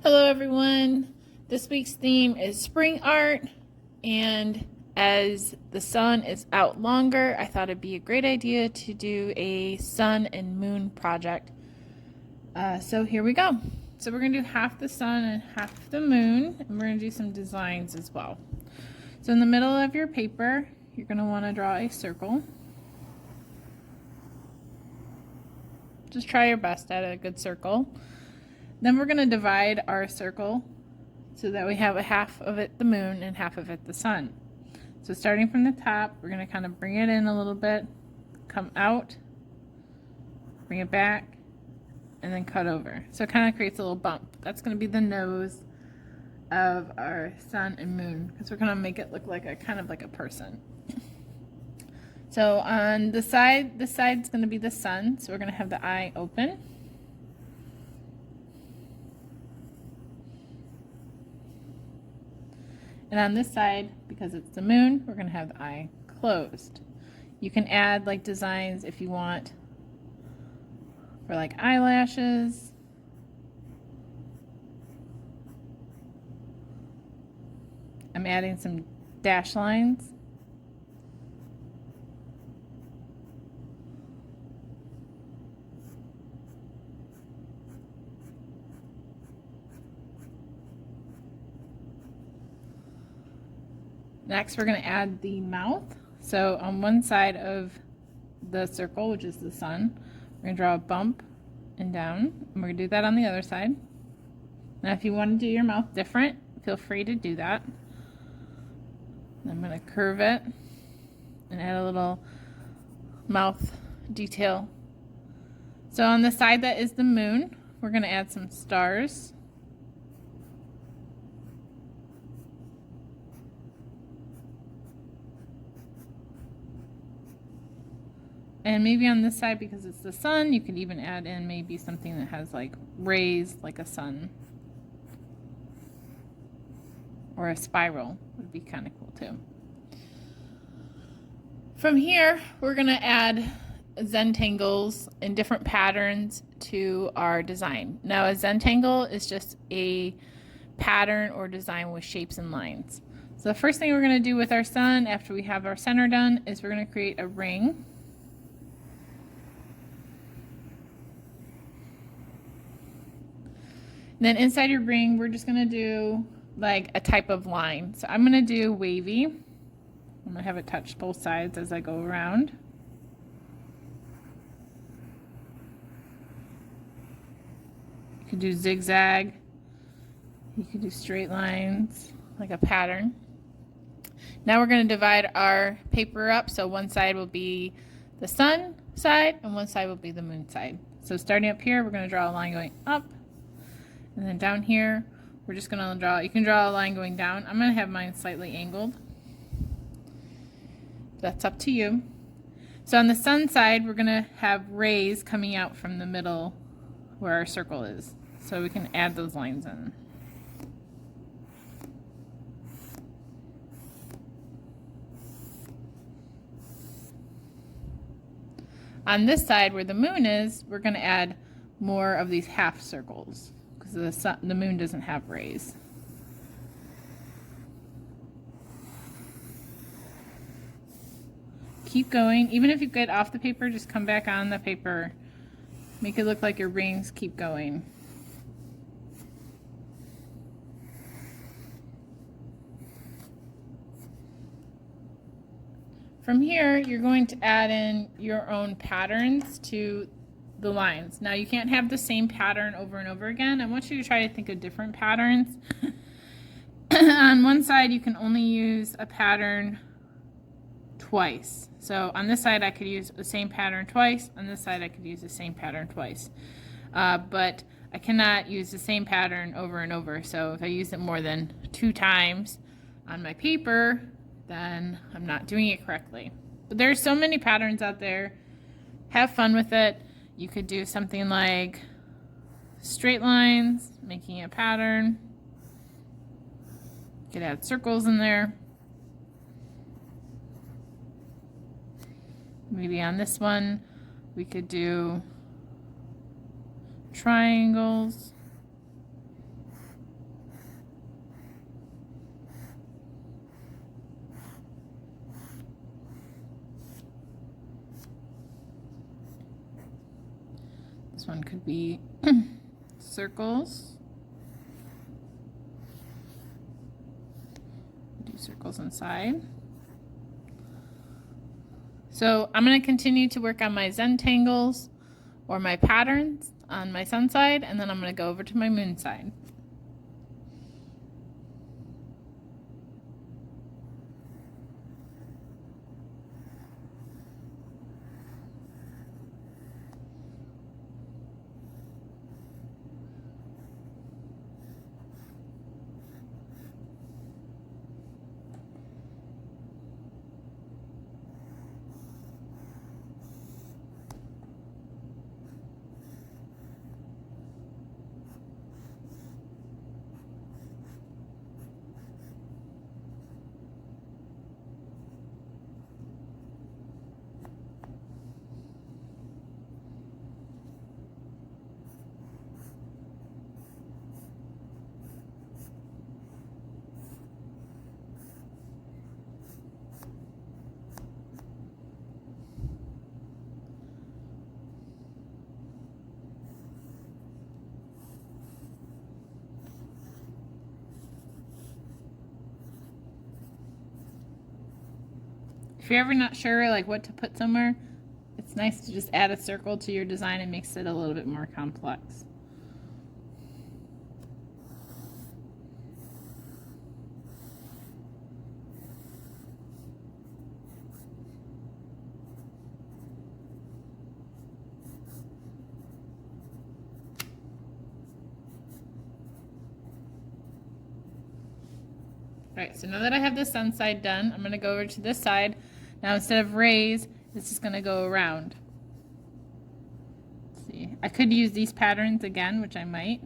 Hello everyone. This week's theme is spring art, and as the sun is out longer, I thought it'd be a great idea to do a sun and moon project. So here we go. So we're going to do half the sun and half the moon, and we're going to do some designs as well. So in the middle of your paper, you're going to want to draw a circle. Just try your best at a good circle. Then we're going to divide our circle so that we have a half of it the moon and half of it the sun. So starting from the top, we're going to kind of bring it in a little bit, come out, bring it back, and then cut over. So it kind of creates a little bump. That's going to be the nose of our sun and moon, because we're going to make it look like a kind of like a person. So on the side, this side's going to be the sun, so we're going to have the eye open. And on this side, because it's the moon, we're going to have the eye closed. You can add like designs if you want for like eyelashes. I'm adding some dash lines. Next, we're going to add the mouth. So on one side of the circle, which is the sun, we're going to draw a bump and down, and we're going to do that on the other side. Now, if you want to do your mouth different, feel free to do that. I'm going to curve it and add a little mouth detail. So on the side that is the moon, we're going to add some stars. And maybe on this side, because it's the sun, you could even add in maybe something that has like rays, like a sun. Or a spiral would be kind of cool too. From here, we're going to add Zentangles in different patterns to our design. Now, a Zentangle is just a pattern or design with shapes and lines. So the first thing we're going to do with our sun after we have our center done is we're going to create a ring. Then inside your ring, we're just going to do like a type of line. So I'm going to do wavy. I'm going to have it touch both sides as I go around. You could do zigzag. You could do straight lines, like a pattern. Now we're going to divide our paper up. So one side will be the sun side and one side will be the moon side. So starting up here, we're going to draw a line going up. And then down here, we're just going to draw, you can draw a line going down. I'm going to have mine slightly angled. That's up to you. So on the sun side, we're going to have rays coming out from the middle where our circle is. So we can add those lines in. On this side where the moon is, we're going to add more of these half circles, because the moon doesn't have rays. Keep going. Even if you get off the paper, just come back on the paper. Make it look like your rings keep going. From here, you're going to add in your own patterns to the lines. Now you can't have the same pattern over and over again. I want you to try to think of different patterns. On one side, you can only use a pattern twice. So on this side, I could use the same pattern twice. On this side, I could use the same pattern twice. But I cannot use the same pattern over and over. So if I use it more than 2 times on my paper, then I'm not doing it correctly. But there's so many patterns out there. Have fun with it. You could do something like straight lines, making a pattern. You could add circles in there. Maybe on this one, we could do triangles. This one could be circles. Do circles inside. So I'm going to continue to work on my Zentangles or my patterns on my sun side, and then I'm going to go over to my moon side. If you're ever not sure like what to put somewhere, it's nice to just add a circle to your design. It makes it a little bit more complex. Alright, so now that I have the sun side done, I'm going to go over to this side. Now instead of rays, it's just going to go around. Let's see, I could use these patterns again, which I might.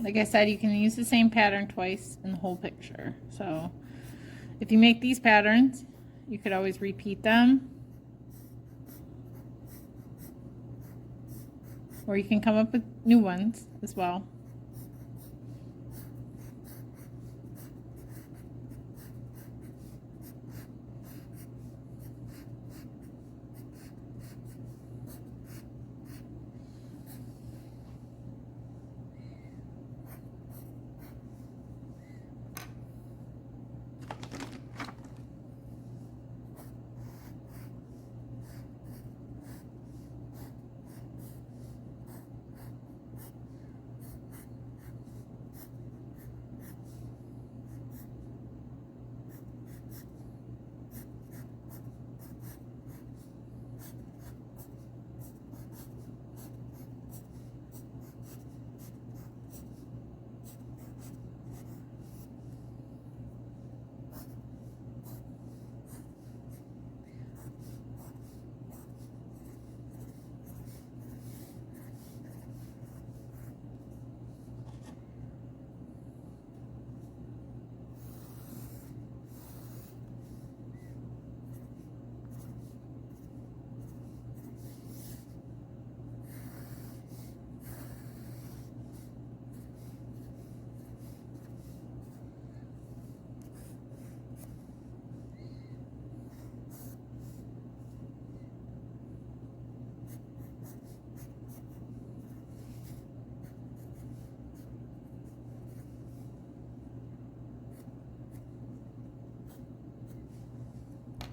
Like I said, you can use the same pattern twice in the whole picture. So if you make these patterns, you could always repeat them. Or you can come up with new ones as well.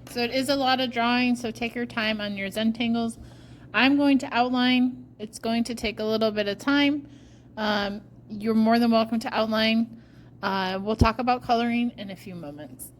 So it is a lot of drawing, so take your time on your Zentangles. I'm going to outline. It's going to take a little bit of time. You're more than welcome to outline. We'll talk about coloring in a few moments.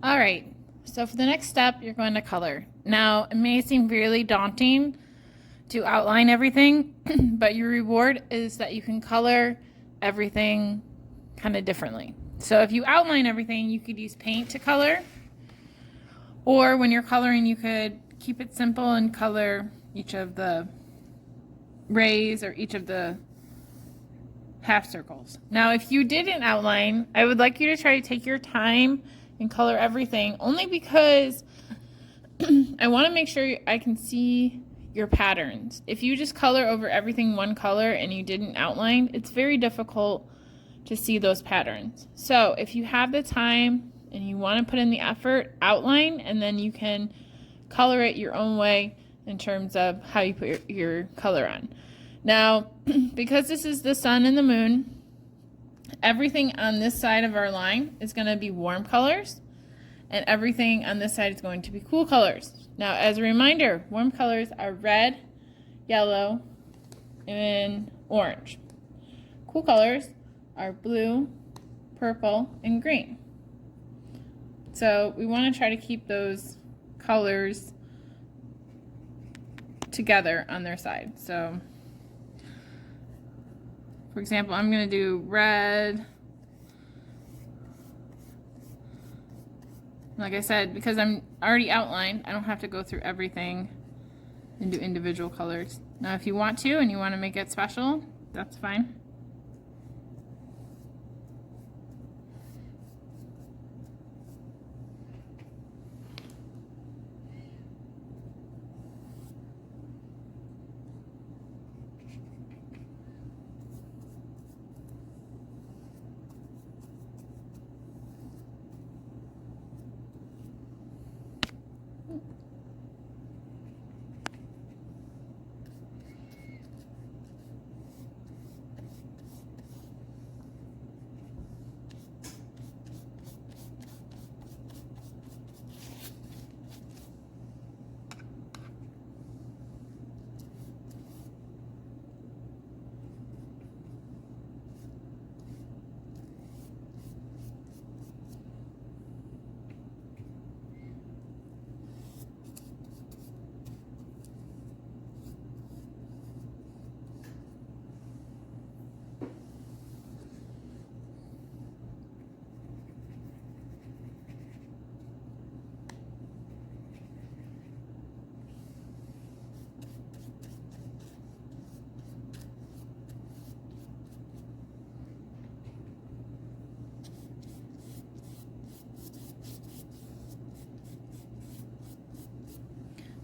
All right, so for the next step, you're going to color. Now, it may seem really daunting to outline everything, but your reward is that you can color everything kind of differently. So if you outline everything, you could use paint to color, or when you're coloring, you could keep it simple and color each of the rays or each of the half circles. Now, if you didn't outline, I would like you to try to take your time and color everything, only because I want to make sure I can see your patterns. If you just color over everything one color and you didn't outline, it's very difficult to see those patterns. So if you have the time and you want to put in the effort, outline, and then you can color it your own way in terms of how you put your color on. Now, because this is the sun and the moon, everything on this side of our line is going to be warm colors, and everything on this side is going to be cool colors. Now, as a reminder, warm colors are red, yellow, and orange. Cool colors are blue, purple, and green. So we want to try to keep those colors together on their side. So, for example, I'm going to do red. Like I said, because I'm already outlined, I don't have to go through everything and do individual colors. Now, if you want to and you want to make it special, that's fine.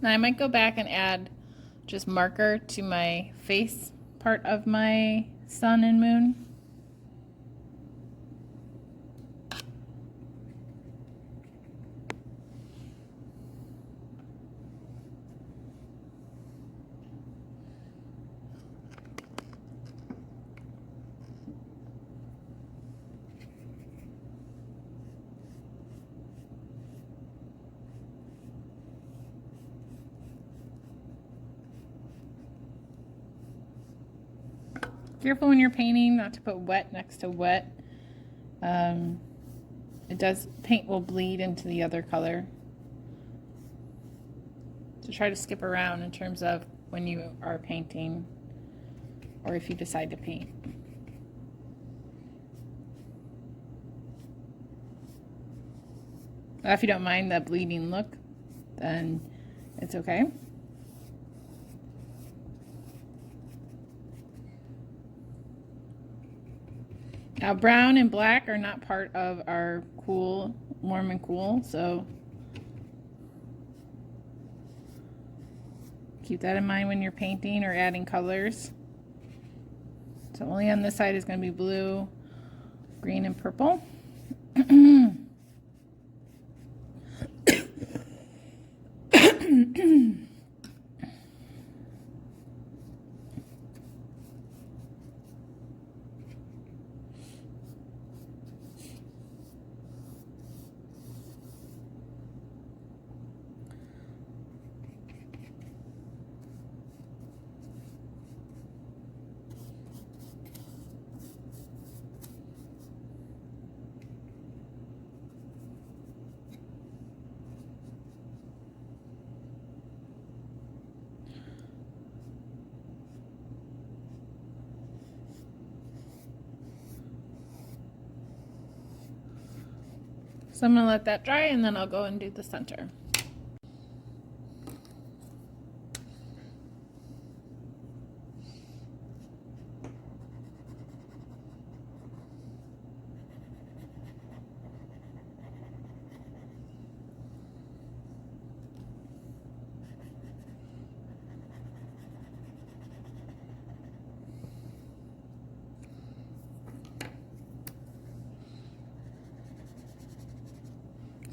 Now I might go back and add just marker to my face part of my sun and moon. Careful when you're painting not to put wet next to wet. Paint will bleed into the other color. So try to skip around in terms of when you are painting or if you decide to paint. If you don't mind the bleeding look, then it's okay. Now, brown and black are not part of our cool, warm and cool, so keep that in mind when you're painting or adding colors. So only on this side is going to be blue, green, and purple. So I'm going to let that dry and then I'll go and do the center.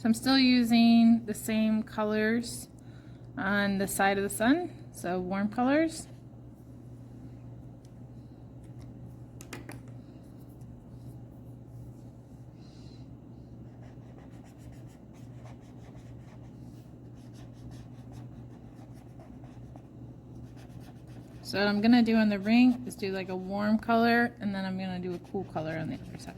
So I'm still using the same colors on the side of the sun, so warm colors. So what I'm gonna do on the ring is do like a warm color, and then I'm gonna do a cool color on the other side.